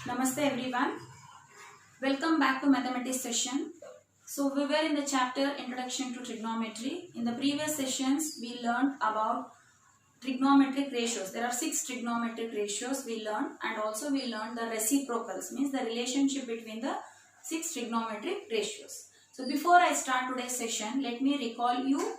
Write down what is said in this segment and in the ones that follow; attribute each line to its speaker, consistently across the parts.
Speaker 1: Namaste everyone. Welcome back to mathematics session. So we were in the chapter Introduction to Trigonometry. In the previous sessions we learned about trigonometric ratios. There are 6 trigonometric ratios we learned, and also we learned the reciprocals, means the relationship between the 6 trigonometric ratios. So before I start today's session, let me recall you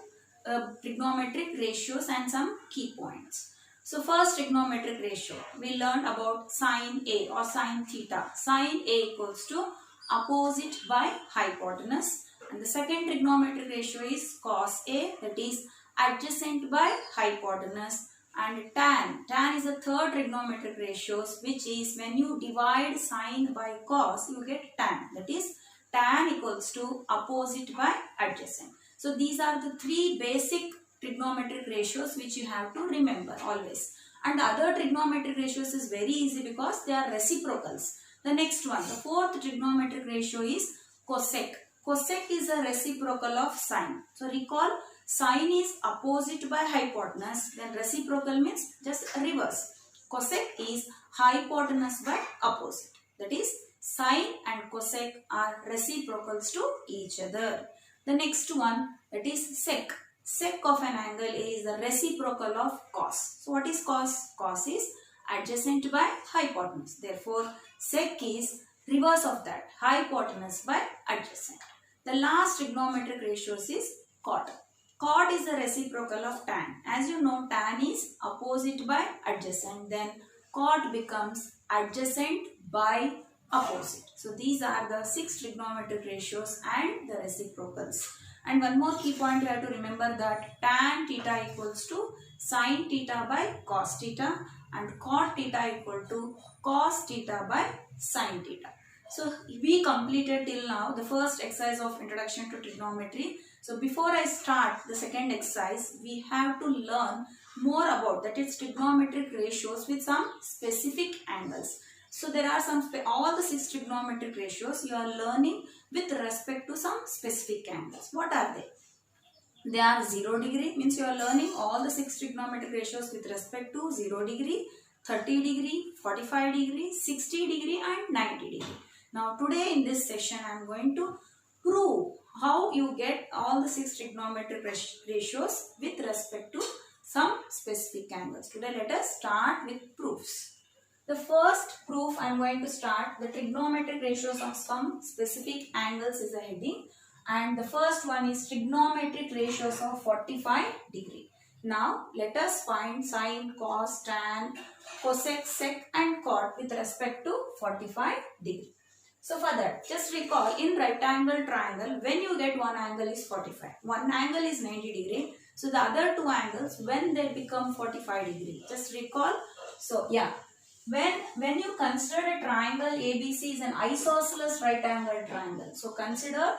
Speaker 1: trigonometric ratios and some key points. So first trigonometric ratio, we learned about sine A or sine theta. Sine A equals to opposite by hypotenuse. And the second trigonometric ratio is cos A, that is adjacent by hypotenuse. And tan is the third trigonometric ratios, which is when you divide sine by cos, you get tan. That is tan equals to opposite by adjacent. So these are the 3 basic trigonometric ratios which you have to remember always. And the other trigonometric ratios is very easy because they are reciprocals. The next one, the fourth trigonometric ratio is cosec. Cosec is a reciprocal of sine. So recall, sine is opposite by hypotenuse, then reciprocal means just reverse. Cosec is hypotenuse by opposite. That is, sine and cosec are reciprocals to each other. The next one, that is sec. Sec of an angle is the reciprocal of cos. So what is cos? Cos is adjacent by hypotenuse. Therefore, sec is reverse of that, hypotenuse by adjacent. The last trigonometric ratios is cot. Cot is the reciprocal of tan. As you know, tan is opposite by adjacent. Then cot becomes adjacent by opposite. So these are the 6 trigonometric ratios and the reciprocals. And one more key point you have to remember, that tan theta equals to sin theta by cos theta, and cot theta equal to cos theta by sin theta. So we completed till now the first exercise of Introduction to Trigonometry. So before I start the second exercise, we have to learn more about that, it's trigonometric ratios with some specific angles. So there are some, all the 6 trigonometric ratios you are learning with respect to some specific angles. What are they? They are 0 degree, means you are learning all the 6 trigonometric ratios with respect to 0 degree, 30 degree, 45 degree, 60 degree and 90 degree. Now today in this session I am going to prove how you get all the 6 trigonometric ratios with respect to some specific angles. Today let us start with proofs. The first proof I am going to start, the trigonometric ratios of some specific angles is a heading, and the first one is trigonometric ratios of 45 degree. Now let us find sine, cos, tan, cosec, sec and cot with respect to 45 degree. So for that, just recall, in right angle triangle, when you get one angle is 45, one angle is 90 degree. So the other 2 angles, when they become 45 degree, just recall. So yeah, when you consider a triangle ABC is an isosceles right angle triangle. So consider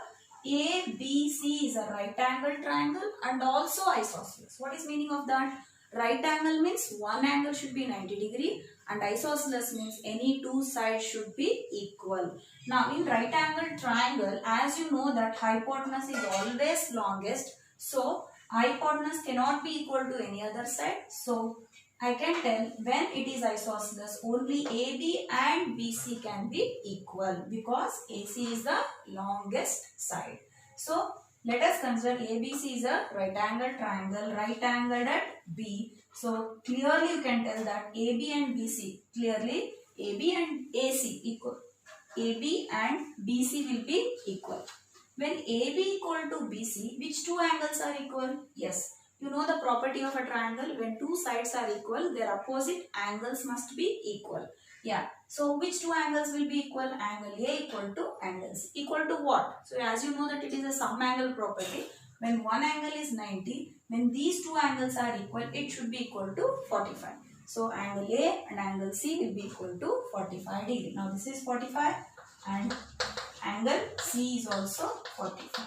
Speaker 1: ABC is a right angle triangle and also isosceles. What is meaning of that? Right angle means one angle should be 90 degree and isosceles means any 2 sides should be equal. Now in right angle triangle, as you know that hypotenuse is always longest. So hypotenuse cannot be equal to any other side. So I can tell when it is isosceles, only AB and BC can be equal because AC is the longest side. So let us consider ABC is a right angle triangle, right angled at B. So clearly you can tell that AB and BC, clearly AB and AC equal. AB and BC will be equal. When AB equal to BC, which 2 angles are equal? Yes. You know the property of a triangle, when 2 sides are equal, their opposite angles must be equal. Yeah. So which 2 angles will be equal? Angle A equal to angle C. Equal to what? So as you know that it is a sum angle property. When one angle is 90, when these 2 angles are equal, it should be equal to 45. So angle A and angle C will be equal to 45 degree. Now this is 45 and angle C is also 45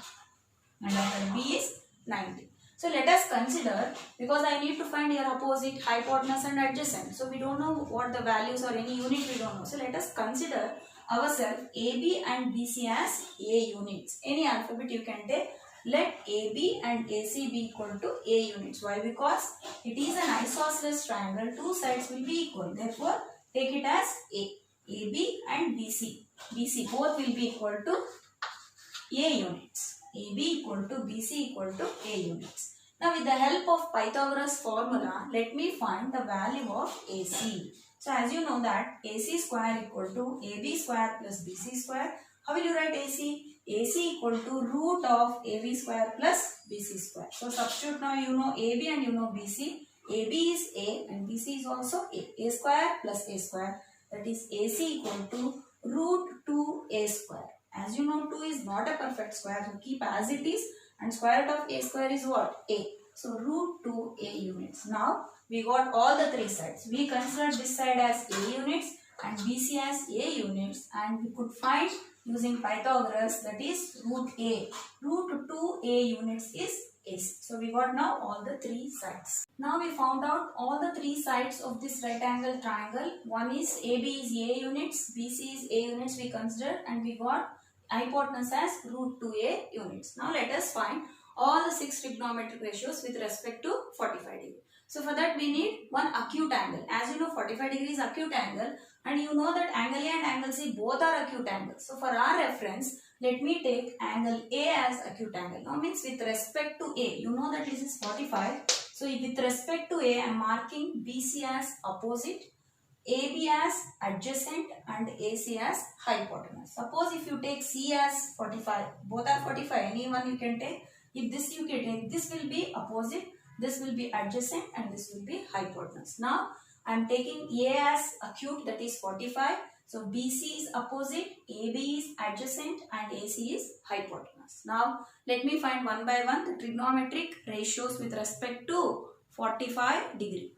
Speaker 1: and angle B is 90. So let us consider, because I need to find your opposite, hypotenuse and adjacent. So we don't know what the values or any unit we don't know. So let us consider ourselves AB and BC as A units. Any alphabet you can take. Let AB and AC be equal to A units. Why? Because it is an isosceles triangle. 2 sides will be equal. Therefore, take it as A. AB and BC. BC both will be equal to A units. AB equal to BC equal to A units. Now with the help of Pythagoras formula, let me find the value of AC. So as you know that AC square equal to AB square plus BC square. How will you write AC? AC equal to root of AB square plus BC square. So substitute now, you know AB and you know BC. AB is A and BC is also A. A square plus A square, that is AC equal to root 2A square. As you know, 2 is not a perfect square, so keep as it is, and square root of A square is what? A. So root 2A units. Now we got all the three sides. We consider this side as A units and BC as A units, and we could find using Pythagoras, that is root A. Root 2A units is AC. So we got now all the three sides. Now we found out all the three sides of this right angle triangle. One is AB is A units, BC is A units we considered, and we got hypotenuse as root 2A units. Now let us find all the 6 trigonometric ratios with respect to 45 degree. So for that we need one acute angle. As you know, 45 degree is acute angle, and you know that angle A and angle C both are acute angles. So for our reference, let me take angle A as acute angle. Now means with respect to A, you know that this is 45. So with respect to A, I am marking BC as opposite, AB as adjacent and AC as hypotenuse. Suppose if you take C as 45, both are 45, any one you can take. If this you can take, this will be opposite, this will be adjacent and this will be hypotenuse. Now I am taking A as acute, that is 45. So BC is opposite, AB is adjacent and AC is hypotenuse. Now let me find one by one the trigonometric ratios with respect to 45 degree.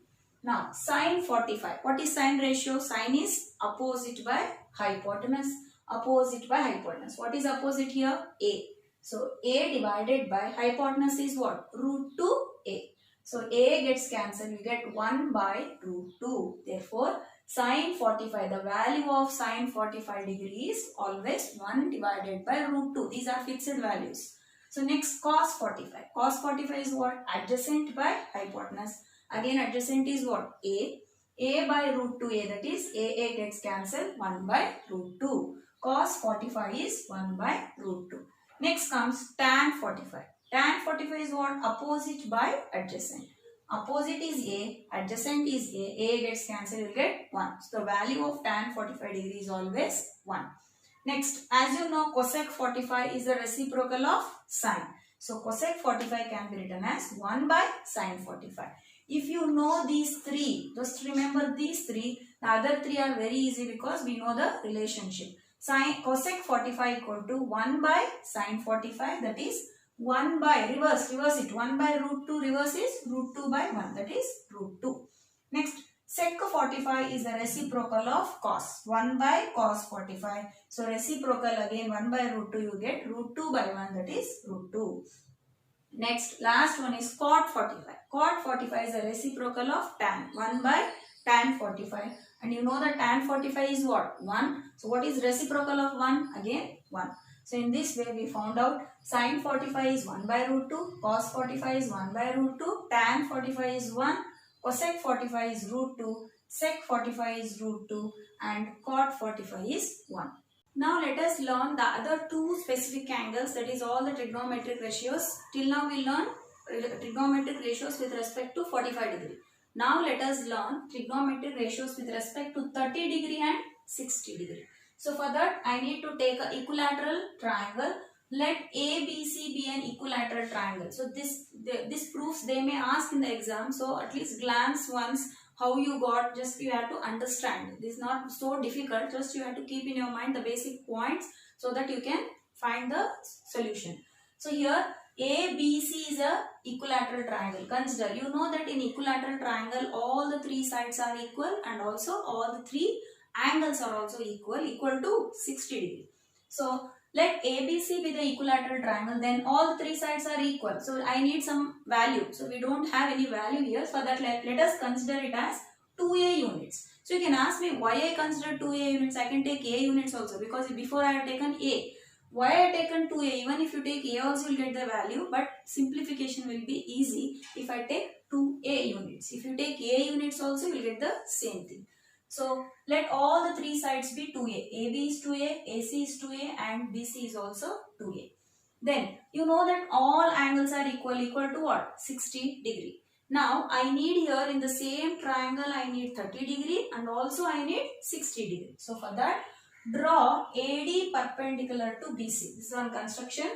Speaker 1: Now sine 45. What is sine ratio? Sine is opposite by hypotenuse. Opposite by hypotenuse. What is opposite here? A. So A divided by hypotenuse is what? Root 2A. So A gets cancelled. We get 1 by root 2. Therefore sine 45. The value of sine 45 degree is always 1 divided by root 2. These are fixed values. So next cos 45. Cos 45 is what? Adjacent by hypotenuse. Again adjacent is what? A. A by root 2A, that is AA gets cancelled, 1 by root 2. Cos 45 is 1 by root 2. Next comes tan 45. Tan 45 is what? Opposite by adjacent. Opposite is A, adjacent is A gets cancelled, you will get 1. So the value of tan 45 degree is always 1. Next, as you know, cosec 45 is the reciprocal of sine. So cosec 45 can be written as 1 by sine 45. If you know these three, just remember these three. The other three are very easy because we know the relationship. Cosec 45 equal to 1 by sine 45, that is 1 by, reverse it, 1 by root 2, reverse is root 2 by 1, that is root 2. Next, sec 45 is the reciprocal of cos, 1 by cos 45. So reciprocal again 1 by root 2, you get root 2 by 1, that is root 2. Next, last one is cot 45. Cot 45 is a reciprocal of tan. 1 by tan 45. And you know that tan 45 is what? 1. So what is reciprocal of 1? Again 1. So in this way we found out sin 45 is 1 by root 2. Cos 45 is 1 by root 2. Tan 45 is 1. Cosec 45 is root 2. Sec 45 is root 2. And cot 45 is 1. Now let us learn the other two specific angles, that is all the trigonometric ratios. Till now we learned trigonometric ratios with respect to 45 degree. Now let us learn trigonometric ratios with respect to 30 degree and 60 degree. So for that I need to take an equilateral triangle. Let ABC be an equilateral triangle. So this proves they may ask in the exam. So at least glance once how you got, just you have to understand. This is not so difficult, just you have to keep in your mind the basic points so that you can find the solution. So here ABC is a equilateral triangle. Consider, you know that in equilateral triangle all the three sides are equal and also all the three angles are also equal to 60 degree. So let ABC be the equilateral triangle, then all the three sides are equal. So I need some value. So we don't have any value here. For that let us consider it as 2A units. So you can ask me why I consider 2A units. I can take A units also because before I have taken A. Why I have taken 2A? Even if you take A also you will get the value, but simplification will be easy if I take 2A units. If you take A units also you will get the same thing. So Let all the three sides be 2a. AB is 2a, AC is 2a and BC is also 2a. Then you know that all angles are equal to what? 60 degree. Now I need here in the same triangle I need 30 degree and also I need 60 degree. So for that draw AD perpendicular to BC. This is on construction.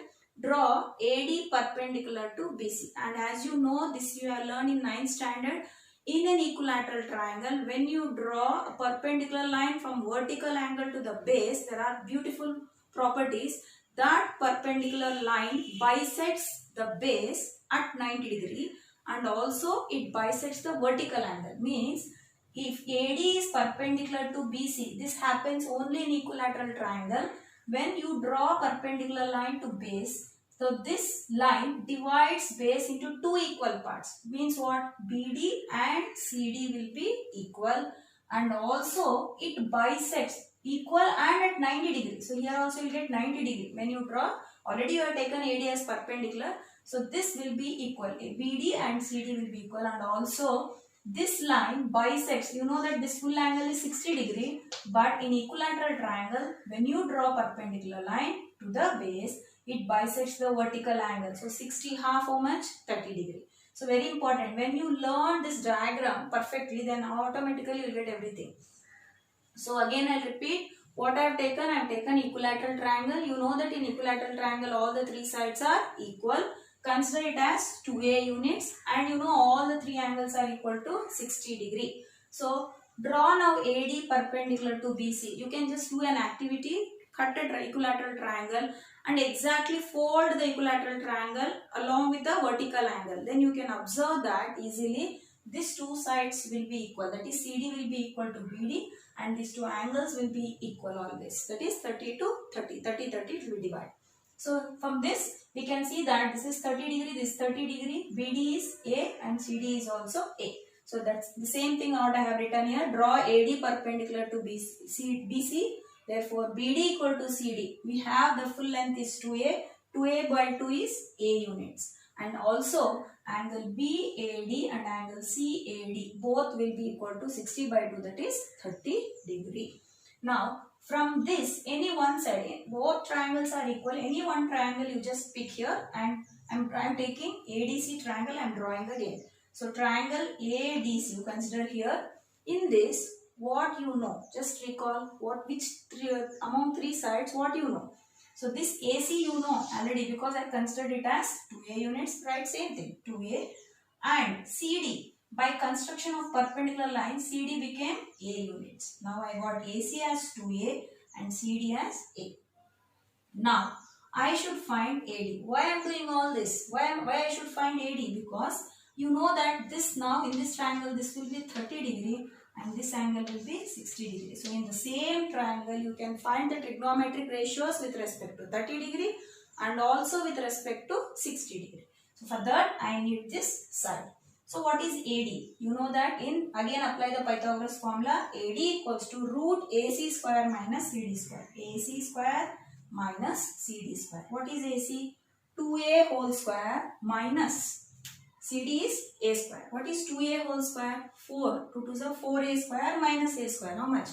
Speaker 1: Draw AD perpendicular to BC. And as you know, this you have learned in 9th standard. In an equilateral triangle, when you draw a perpendicular line from vertical angle to the base, there are beautiful properties. That perpendicular line bisects the base at 90 degree and also it bisects the vertical angle. Means if AD is perpendicular to BC, this happens only in equilateral triangle. When you draw perpendicular line to base, so this line divides base into two equal parts. Means what? BD and CD will be equal and also it bisects equal and at 90 degrees. So here also you get 90 degree. When you draw, already you have taken AD as perpendicular. So this will be equal. BD and CD will be equal and also this line bisects. You know that this full angle is 60 degree. But in equilateral triangle, when you draw perpendicular line to the base, it bisects the vertical angle. So 60 half how much? 30 degree. So very important. When you learn this diagram perfectly, then automatically you will get everything. So again I will repeat what I have taken. I have taken equilateral triangle. You know that in equilateral triangle all the three sides are equal. Consider it as 2a units and you know all the three angles are equal to 60 degree. So draw now AD perpendicular to BC. You can just do an activity. Cut a equilateral triangle and exactly fold the equilateral triangle along with the vertical angle. Then you can observe that easily these two sides will be equal. That is CD will be equal to BD and these two angles will be equal always. That is 30 to 30. 30, 30 it will divide. So from this we can see that this is 30 degree, this is 30 degree, BD is A and CD is also A. So that's the same thing what I have written here. Draw AD perpendicular to BC. Therefore, BD equal to CD. We have the full length is 2A. 2A by 2 is A units. And also, angle BAD and angle CAD both will be equal to 60 by 2, that is 30 degree. Now, from this, any one side, both triangles are equal. Any one triangle you just pick here and I'm taking ADC triangle, I'm drawing again. So, triangle ADC, you consider here. In this, what you know, just recall among three sides what you know. So this AC you know already because I considered it as 2A units, right? Same thing, 2A and CD. By construction of perpendicular line, CD became A units. Now I got AC as 2A and CD as A. Now I should find AD. Why I am doing all this? Why I should find AD? Because you know that this now in this triangle this will be 30 degree and this angle will be 60 degree. So in the same triangle you can find the trigonometric ratios with respect to 30 degree and also with respect to 60 degree. So for that I need this side. So what is AD? You know that again apply the Pythagoras formula. AD equals to root AC square minus CD square. AC square minus CD square. What is AC? 2A whole square minus CD is A square. What is 2A whole square? 4. 2 to the 4A square minus A square. How much?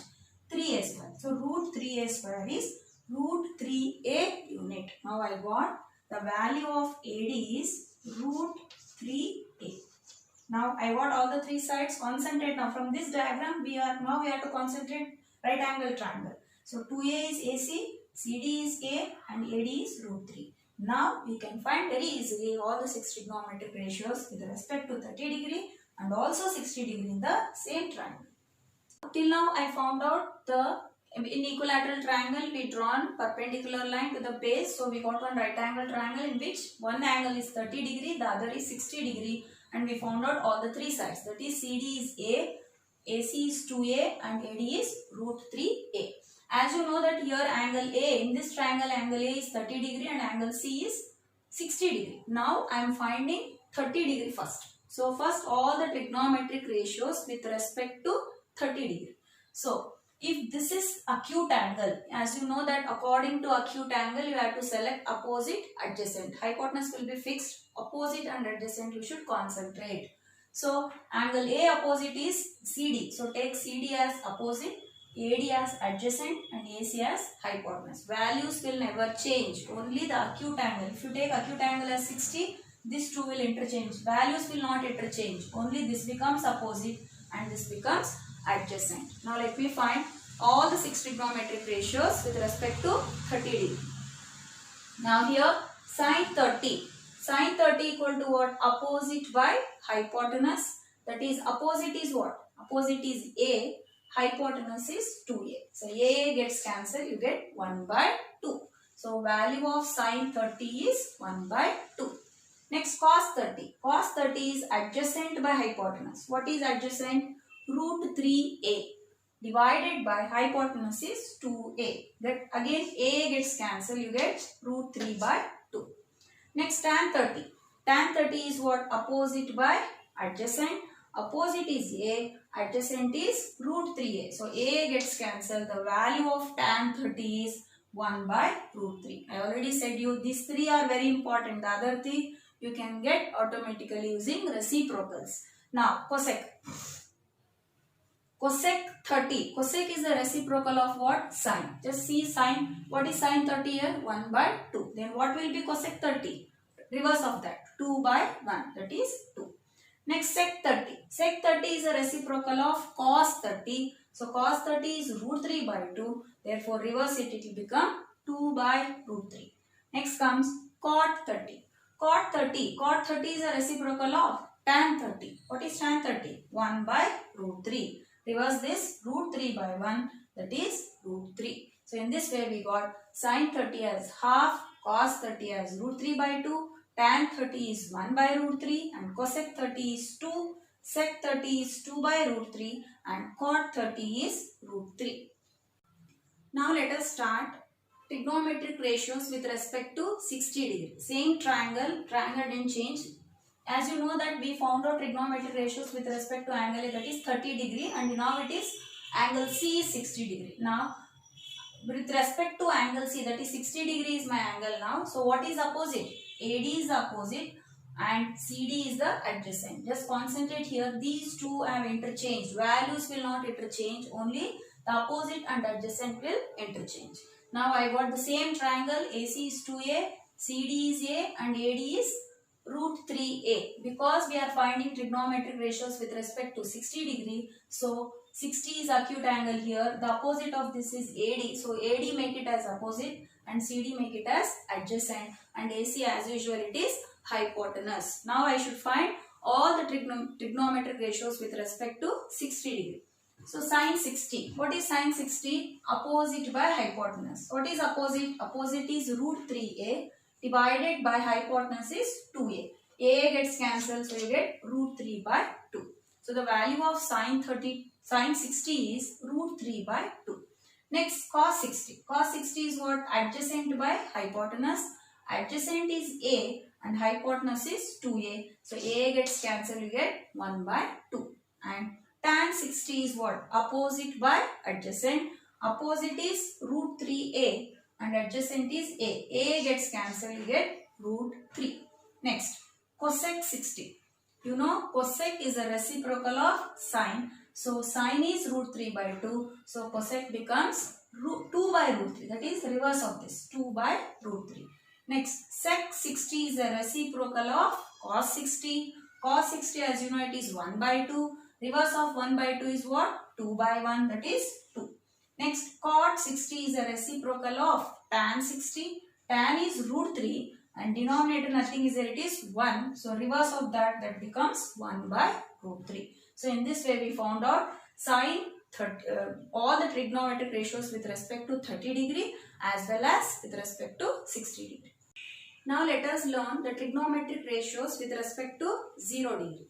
Speaker 1: 3A square. So root 3A square is root 3A unit. Now I got the value of AD is root 3A. Now I got all the three sides. Concentrate now. From this diagram we have to concentrate right angle triangle. So 2A is AC, CD is A and AD is root 3. Now we can find very easily all the 6 trigonometric ratios with respect to 30 degree and also 60 degree in the same triangle. Till now I found out in equilateral triangle we drawn perpendicular line to the base. So we got one right angle triangle in which one angle is 30 degree, the other is 60 degree and we found out all the three sides. That is CD is A, AC is 2A and AD is root 3A. As you know that here angle A, in this triangle angle A is 30 degree and angle C is 60 degree. Now I am finding 30 degree first. So first all the trigonometric ratios with respect to 30 degree. So if this is acute angle, as you know that according to acute angle you have to select opposite, adjacent. Hypotenuse will be fixed, opposite and adjacent you should concentrate. So angle A opposite is CD. So take CD as opposite. AD as adjacent and AC as hypotenuse. Values will never change. Only the acute angle. If you take acute angle as 60, these two will interchange. Values will not interchange. Only this becomes opposite and this becomes adjacent. Now let me find all the 6 trigonometric ratios with respect to 30 degree. Now here sin 30. Sin 30 equal to what? Opposite by hypotenuse. That is, opposite is what? Opposite is A. Hypotenuse is 2A. So A gets cancelled. You get 1 by 2. So value of sin 30 is 1 by 2. Next, cos 30. Cos 30 is adjacent by hypotenuse. What is adjacent? Root 3A divided by hypotenuse is 2A. That again A gets cancelled. You get root 3 by 2. Next, tan 30. Tan 30 is what? Opposite by adjacent. Opposite is A. Adjacent is root 3A. So A gets cancelled. The value of tan 30 is 1 by root 3. I already said you these 3 are very important. The other 3 you can get automatically using reciprocals. Now cosec. Cosec 30. Cosec is a reciprocal of what? Sine. Just see sine. What is sine 30 here? 1 by 2. Then what will be cosec 30? Reverse of that. 2 by 1. That is 2. Next, sec 30. Sec 30 is a reciprocal of cos 30. So cos 30 is root 3 by 2. Therefore, reverse it will become 2 by root 3. Next comes cot 30. Cot 30. Cot 30 is a reciprocal of tan 30. What is tan 30? 1 by root 3. Reverse this, root 3 by 1, that is root 3. So in this way we got sin 30 as half, cos 30 as root 3 by 2, tan 30 is 1 by root 3 and cosec 30 is 2, sec 30 is 2 by root 3 and cot 30 is root 3. Now let us start trigonometric ratios with respect to 60 degree. Same triangle didn't change. As you know that we found out trigonometric ratios with respect to angle A, that is 30 degree, and now it is angle C is 60 degree. Now with respect to angle C, that is 60 degree is my angle now. So what is opposite? AD is opposite and CD is the adjacent. Just concentrate here. These two have interchanged. Values will not interchange. Only the opposite and adjacent will interchange. Now I got the same triangle. AC is 2A, CD is A and AD is root 3A. Because we are finding trigonometric ratios with respect to 60 degree. So 60 is acute angle here. The opposite of this is AD. So AD make it as opposite and CD make it as adjacent. And AC as usual it is hypotenuse. Now I should find all the trigonometric ratios with respect to 60 degree. So sin 60. What is sin 60? Opposite by hypotenuse. What is opposite? Opposite is root 3A divided by hypotenuse is 2A. A gets cancelled, so you get root 3 by 2. So the value of sin 60 is root 3 by 2. Next, cos 60. Cos 60 is what? Adjacent by hypotenuse. Adjacent is A and hypotenuse is 2A. So A gets cancelled, you get 1 by 2. And tan 60 is what? Opposite by adjacent. Opposite is root 3A and adjacent is A. A gets cancelled, you get root 3. Next, cosec 60. You know cosec is a reciprocal of sine. So sine is root 3 by 2. So cosec becomes 2 by root 3. That is reverse of this. 2 by root 3. Next, sec 60 is a reciprocal of cos 60. Cos 60 as you know it is 1 by 2. Reverse of 1 by 2 is what? 2 by 1, that is 2. Next, cot 60 is a reciprocal of tan 60. Tan is root 3 and denominator nothing is there, it is 1. So reverse of that becomes 1 by root 3. So in this way we found out sin 30, all the trigonometric ratios with respect to 30 degree as well as with respect to 60 degree. Now let us learn the trigonometric ratios with respect to 0 degree.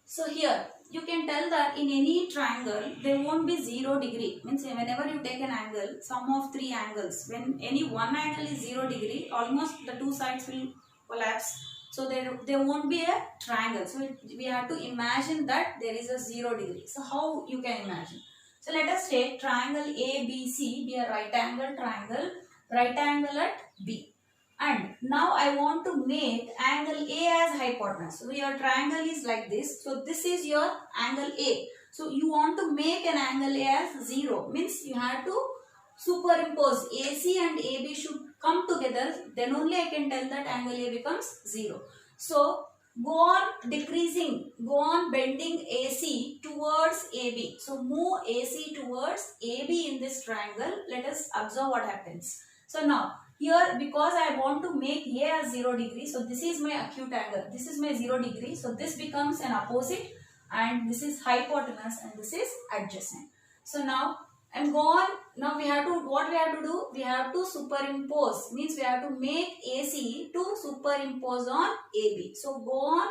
Speaker 1: So here you can tell that in any triangle there won't be 0 degree. Means whenever you take an angle, sum of 3 angles, when any one angle is 0 degree, almost the two sides will collapse. So there won't be a triangle. So we have to imagine that there is a 0 degree. So how you can imagine? So let us take triangle ABC be a right angle triangle at B. And now I want to make angle A as hypotenuse. So your triangle is like this. So this is your angle A. So you want to make an angle A as 0, means you have to superimpose AC and AB should come together, then only I can tell that angle A becomes 0. So go on decreasing, go on bending AC towards AB. So move AC towards AB in this triangle. Let us observe what happens. So now here, because I want to make A as 0 degree, so this is my acute angle, this is my 0 degree, so this becomes an opposite and this is hypotenuse and this is adjacent. So now and go on, now we have to, what we have to do, we have to superimpose, means we have to make AC to superimpose on AB. So go on,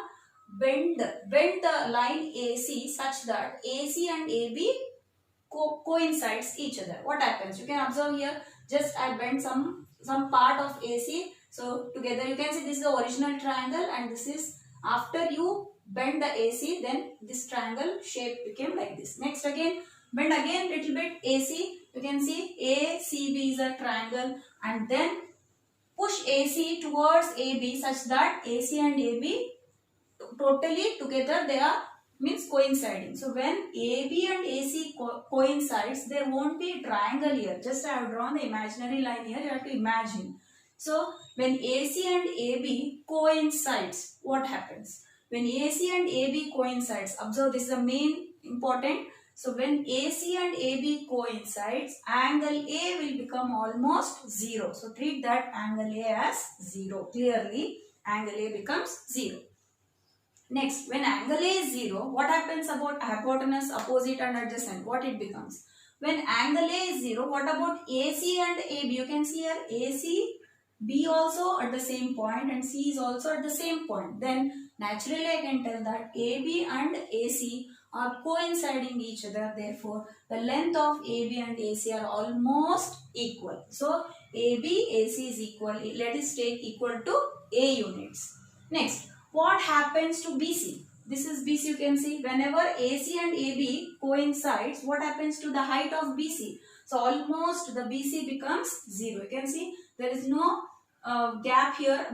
Speaker 1: bend the line AC such that AC and AB coincides each other. What happens? You can observe here, just I bend some part of AC. So together you can see this is the original triangle and this is after you bend the AC, then this triangle shape became like this. Next again, bend again little bit AC. You can see ACB is a triangle and then push AC towards AB such that AC and AB totally together they are means coinciding. So when AB and AC coincides, there won't be a triangle here. Just I have drawn the imaginary line here. You have to imagine. So when AC and AB coincides, what happens? When AC and AB coincides, observe this is the main important. So when AC and AB coincides, angle A will become almost 0. So treat that angle A as 0. Clearly, angle A becomes 0. Next, when angle A is 0, what happens about hypotenuse, opposite and adjacent? What it becomes? When angle A is 0, what about AC and AB? You can see here AC, B also at the same point and C is also at the same point. Then naturally I can tell that AB and AC are coinciding each other. Therefore, the length of AB and AC are almost equal. So, AB, AC is equal. Let us take equal to A units. Next, what happens to BC? This is BC, you can see. Whenever AC and AB coincides, what happens to the height of BC? So, almost the BC becomes 0. You can see there is no gap here.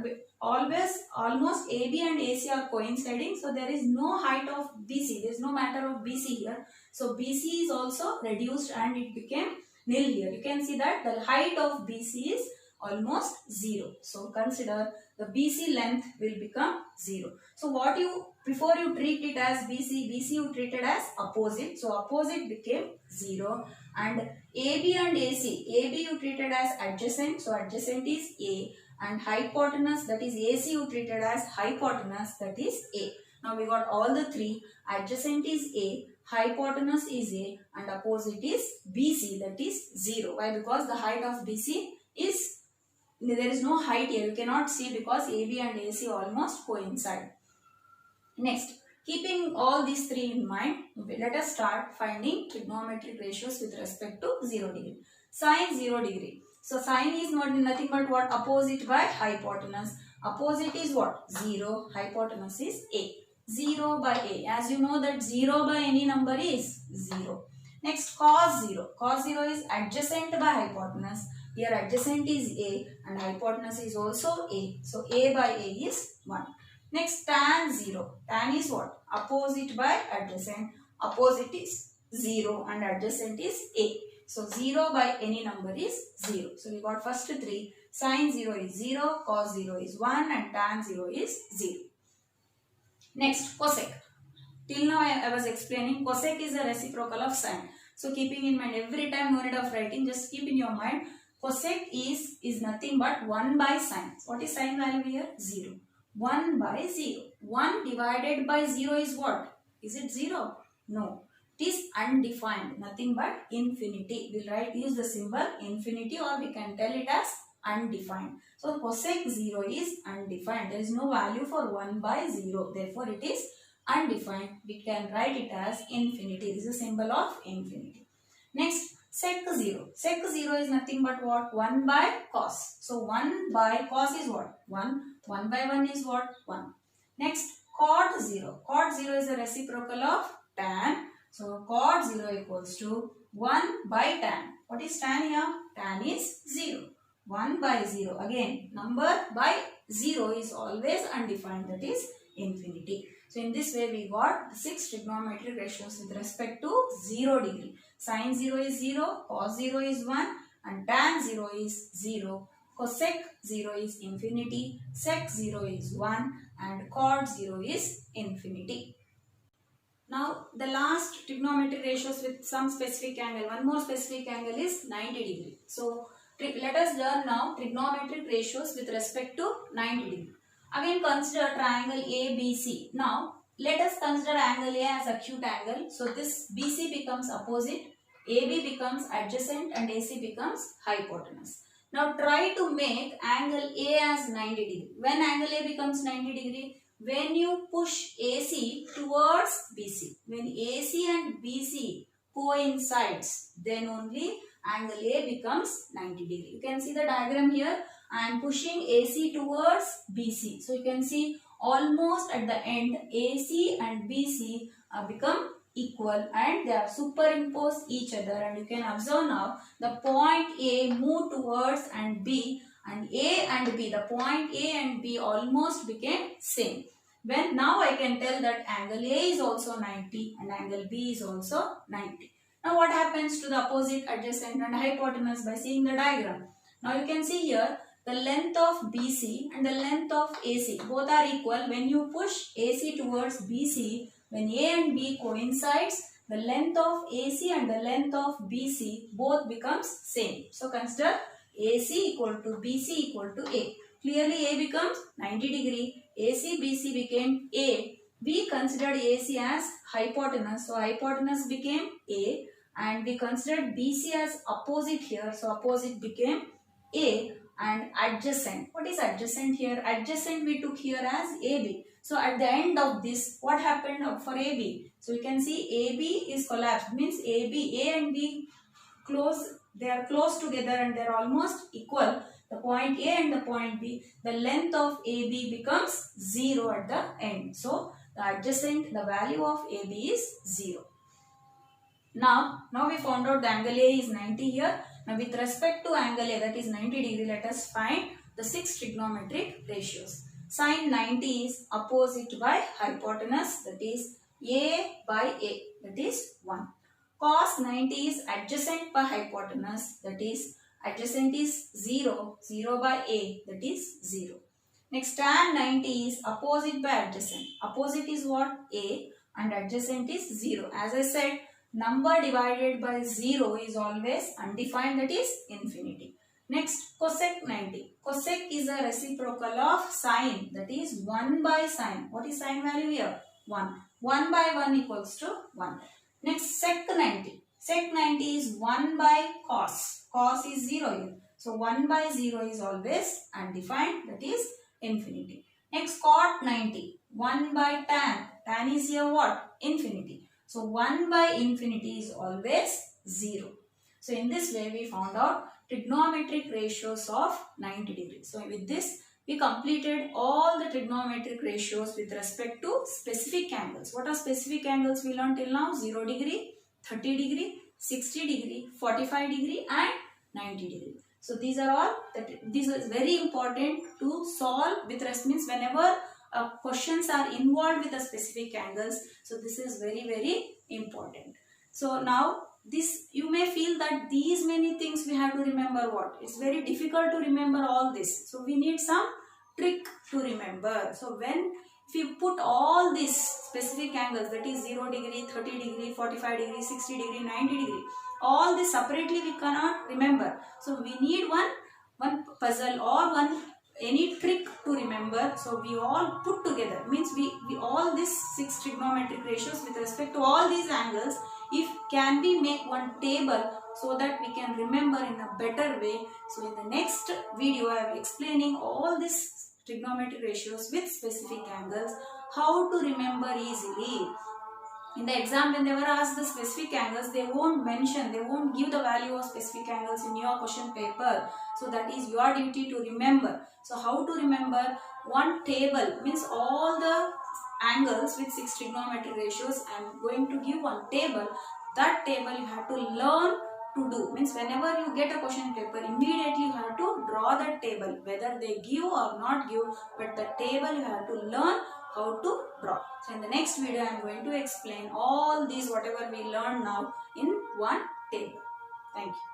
Speaker 1: Almost AB and AC are coinciding. So, there is no height of BC. There is no matter of BC here. So, BC is also reduced and it became nil here. You can see that the height of BC is almost 0. So, consider the BC length will become 0. So, what you, before you treat it as BC you treat it as opposite. So, opposite became 0 and AB and AB you treated as adjacent. So, adjacent is A and hypotenuse, that is AC you treated as hypotenuse, that is A. Now, we got all the three. Adjacent is A, hypotenuse is A and opposite is BC, that is 0. Why? Because the height of BC is, there is no height here. You cannot see because AB and AC almost coincide. Next, keeping all these three in mind, let us start finding trigonometric ratios with respect to 0 degree. Sine 0 degree. So, sine is nothing but what? Opposite by hypotenuse. Opposite is what? 0. Hypotenuse is A. 0 by A. As you know that 0 by any number is 0. Next, cos 0. Cos 0 is adjacent by hypotenuse. Here adjacent is A and hypotenuse is also A. So, A by A is 1. Next, tan 0. Tan is what? Opposite by adjacent. Opposite is 0 and adjacent is A. So, 0 by any number is 0. So, we got first 3. Sin 0 is 0, cos 0 is 1 and tan 0 is 0. Next, cosec. Till now I was explaining cosec is a reciprocal of sine. So, keeping in mind every time, no need of writing, just keep in your mind cosec is nothing but 1 by sine. What is sine value here? 0. 1 by 0. 1 divided by 0 is what? Is it 0? No. It is undefined. Nothing but infinity. We'll use the symbol infinity or we can tell it as undefined. So, cosec 0 is undefined. There is no value for 1 by 0. Therefore, it is undefined. We can write it as infinity. This is a symbol of infinity. Next, sec 0. Sec 0 is nothing but what? 1 by cos. So, 1 by cos is what? 1. 1 by 1 is what? 1. Next, cot 0. Cot 0 is a reciprocal of tan. So, cot 0 equals to 1 by tan. What is tan here? Tan is 0. 1 by 0. Again, number by 0 is always undefined. That is infinity. So in this way we got the 6 trigonometric ratios with respect to 0 degree. Sin 0 is 0, cos 0 is 1 and tan 0 is 0. Cosec 0 is infinity, sec 0 is 1 and cot 0 is infinity. Now the last trigonometric ratios with some specific angle. One more specific angle is 90 degree. So let us learn now trigonometric ratios with respect to 90 degree. Again consider triangle ABC. Now let us consider angle A as acute angle. So this BC becomes opposite, AB becomes adjacent and AC becomes hypotenuse. Now try to make angle A as 90 degree. When angle A becomes 90 degree? When you push AC towards BC. When AC and BC coincides, then only angle A becomes 90 degree. You can see the diagram here. I am pushing AC towards BC. So you can see almost at the end AC and BC become equal and they are superimposed each other, and you can observe now the point A move towards and B, and A and B, the point A and B almost became same. When now I can tell that angle A is also 90 and angle B is also 90. Now what happens to the opposite, adjacent and hypotenuse by seeing the diagram? Now you can see here the length of BC and the length of AC both are equal. When you push AC towards BC, when A and B coincides, the length of AC and the length of BC both becomes same. So consider AC equal to BC equal to A. Clearly A becomes 90 degree. AC BC became A. We considered AC as hypotenuse. So hypotenuse became A. And we considered BC as opposite here. So opposite became A. And adjacent. What is adjacent here? Adjacent we took here as AB. So at the end of this, what happened for AB? So you can see AB is collapsed. Means A and B close. They are close together and they are almost equal. The point A and the point B, the length of AB becomes 0 at the end. So the adjacent, the value of AB is 0. Now we found out the angle A is 90 here. Now with respect to angle A, that is 90 degree, let us find the 6 trigonometric ratios. Sin 90 is opposite by hypotenuse, that is A by A, that is 1. Cos 90 is adjacent by hypotenuse, that is adjacent is 0, 0 by A, that is 0. Next tan 90 is opposite by adjacent. Opposite is what? A, and adjacent is 0. As I said, number divided by 0 is always undefined, that is infinity. Next, cosec 90. Cosec is a reciprocal of sine, that is 1 by sine. What is sine value here? 1. 1 by 1 equals to 1. Next, sec 90. Sec 90 is 1 by cos. Cos is 0 here. So 1 by 0 is always undefined, that is infinity. Next, cot 90. 1 by tan. Tan is here what? Infinity. So 1 by infinity is always 0. So in this way we found out trigonometric ratios of 90 degrees. So with this we completed all the trigonometric ratios with respect to specific angles. What are specific angles we learned till now? 0 degree, 30 degree, 60 degree, 45 degree and 90 degree. So these are all, this is very important to solve with respect, whenever questions are involved with the specific angles. So this is very, very important. So now this, you may feel that these many things we have to remember what? It's very difficult to remember all this. So we need some trick to remember. So if you put all these specific angles, that is 0 degree, 30 degree, 45 degree, 60 degree, 90 degree, all this separately we cannot remember. So we need one puzzle or any trick to remember. So we all put together, means we all these 6 trigonometric ratios with respect to all these angles, if can we make one table so that we can remember in a better way. So in the next video I will be explaining all these trigonometric ratios with specific angles, how to remember easily. In the exam, when they were asked the specific angles, they won't mention, they won't give the value of specific angles in your question paper. So that is your duty to remember. So how to remember? One table, means all the angles with 6 trigonometric ratios. I am going to give one table. That table you have to learn to do. Means whenever you get a question paper, immediately you have to draw that table. Whether they give or not give, but the table you have to learn how to draw. So in the next video I am going to explain all these whatever we learned now in one table. Thank you.